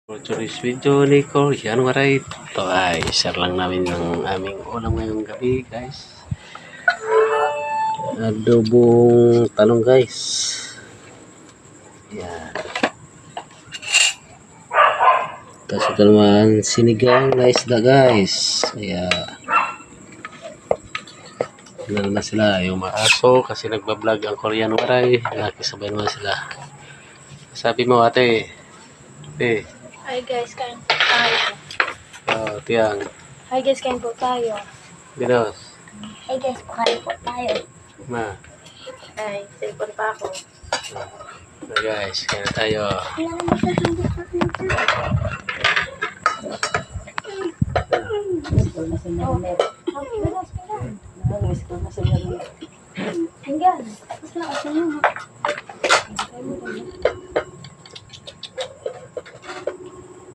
For today's video ni Korean Waray, ito ay share lang namin ng aming ulam ngayong gabi guys. Adobong talong guys. Yan. Tapos ito naman sinigang na isda guys. Kaya wala na sila yung maaso kasi nagbablog ang Korean Waray. Nakisabay naman sila. Sabi mo ate. Ate. Hi guys, kain po tayo. Tiang. Hi guys, kain po tayo. Binos. Hi guys, kain po tayo. Ma. Ay, cellphone pa ako. Guys, kaya na tayo.